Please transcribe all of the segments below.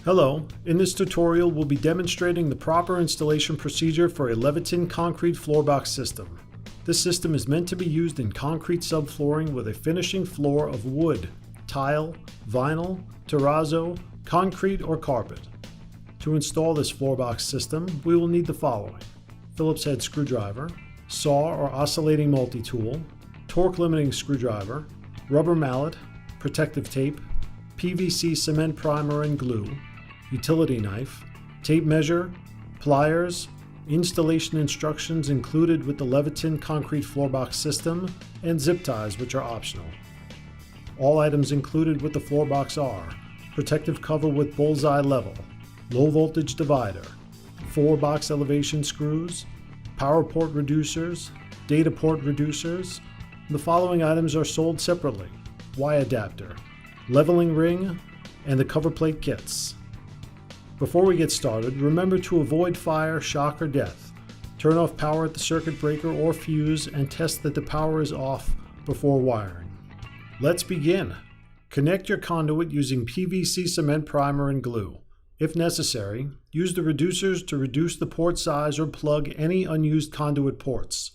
Hello, in this tutorial we'll be demonstrating the proper installation procedure for a Leviton concrete floor box system. This system is meant to be used in concrete subflooring with a finishing floor of wood, tile, vinyl, terrazzo, concrete, or carpet. To install this floor box system, we will need the following: Phillips head screwdriver, saw or oscillating multi-tool, torque limiting screwdriver, rubber mallet, protective tape, PVC cement primer and glue, utility knife, tape measure, pliers, installation instructions included with the Leviton concrete floor box system, and zip ties, which are optional. All items included with the floor box are protective cover with bullseye level, low voltage divider, 4 box elevation screws, power port reducers, data port reducers. The following items are sold separately: Y adapter, leveling ring, and the cover plate kits. Before we get started, remember to avoid fire, shock, or death. Turn off power at the circuit breaker or fuse and test that the power is off before wiring. Let's begin. Connect your conduit using PVC cement primer and glue. If necessary, use the reducers to reduce the port size or plug any unused conduit ports.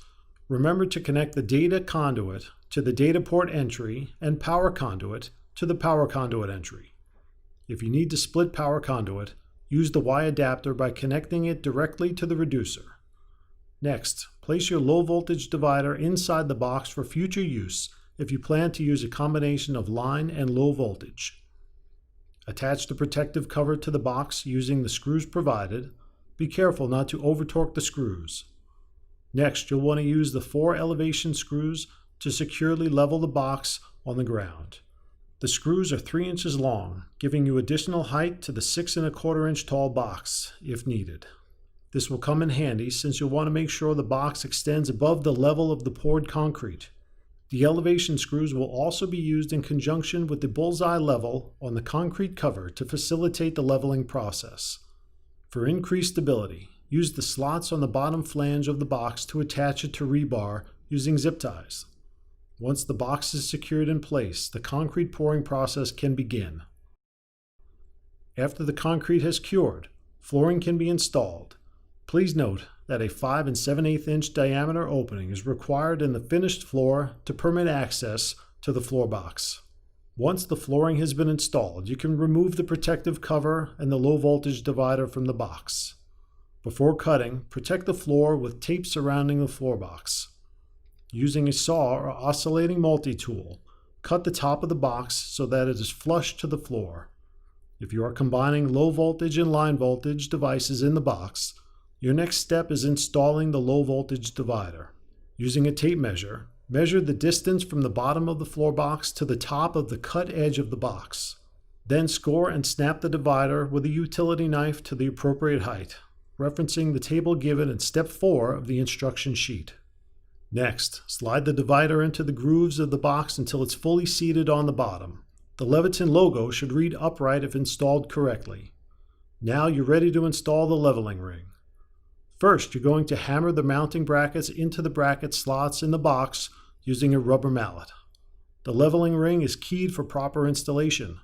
Remember to connect the data conduit to the data port entry and power conduit to the power conduit entry. If you need to split power conduit, use the Y adapter by connecting it directly to the reducer. Next, place your low voltage divider inside the box for future use if you plan to use a combination of line and low voltage. Attach the protective cover to the box using the screws provided. Be careful not to over-torque the screws. Next, you'll want to use the 4 elevation screws to securely level the box on the ground. The screws are 3 inches long, giving you additional height to the 6 1/4 inch tall box, if needed. This will come in handy since you'll want to make sure the box extends above the level of the poured concrete. The elevation screws will also be used in conjunction with the bullseye level on the concrete cover to facilitate the leveling process. For increased stability, use the slots on the bottom flange of the box to attach it to rebar using zip ties. Once the box is secured in place, the concrete pouring process can begin. After the concrete has cured, flooring can be installed. Please note that a 5 7/8 inch diameter opening is required in the finished floor to permit access to the floor box. Once the flooring has been installed, you can remove the protective cover and the low voltage divider from the box. Before cutting, protect the floor with tape surrounding the floor box. Using a saw or oscillating multi-tool, cut the top of the box so that it is flush to the floor. If you are combining low voltage and line voltage devices in the box, your next step is installing the low voltage divider. Using a tape measure, measure the distance from the bottom of the floor box to the top of the cut edge of the box. Then score and snap the divider with a utility knife to the appropriate height, referencing the table given in step 4 of the instruction sheet. Next, slide the divider into the grooves of the box until it's fully seated on the bottom. The Leviton logo should read upright if installed correctly. Now you're ready to install the leveling ring. First, you're going to hammer the mounting brackets into the bracket slots in the box using a rubber mallet. The leveling ring is keyed for proper installation.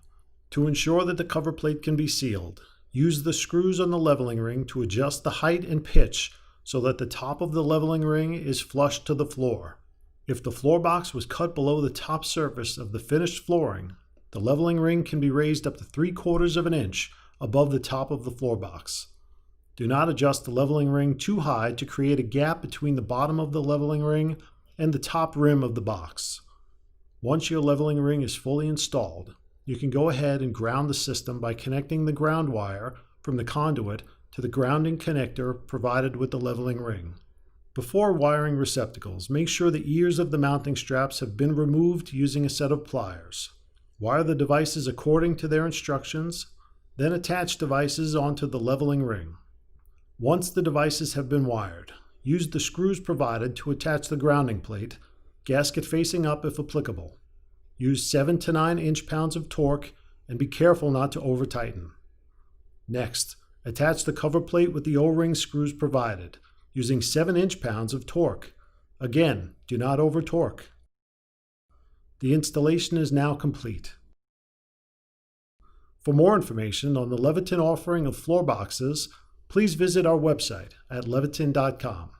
To ensure that the cover plate can be sealed, use the screws on the leveling ring to adjust the height and pitch so that the top of the leveling ring is flush to the floor. If the floor box was cut below the top surface of the finished flooring, the leveling ring can be raised up to 3/4 of an inch above the top of the floor box. Do not adjust the leveling ring too high to create a gap between the bottom of the leveling ring and the top rim of the box. Once your leveling ring is fully installed, you can go ahead and ground the system by connecting the ground wire from the conduit to the grounding connector provided with the leveling ring. Before wiring receptacles, make sure the ears of the mounting straps have been removed using a set of pliers. Wire the devices according to their instructions, then attach devices onto the leveling ring. Once the devices have been wired, use the screws provided to attach the grounding plate, gasket facing up if applicable. Use 7 to 9 inch-pounds of torque and be careful not to over-tighten. Next, attach the cover plate with the O-ring screws provided, using 7 inch-pounds of torque. Again, do not over-torque. The installation is now complete. For more information on the Leviton offering of floor boxes, please visit our website at leviton.com.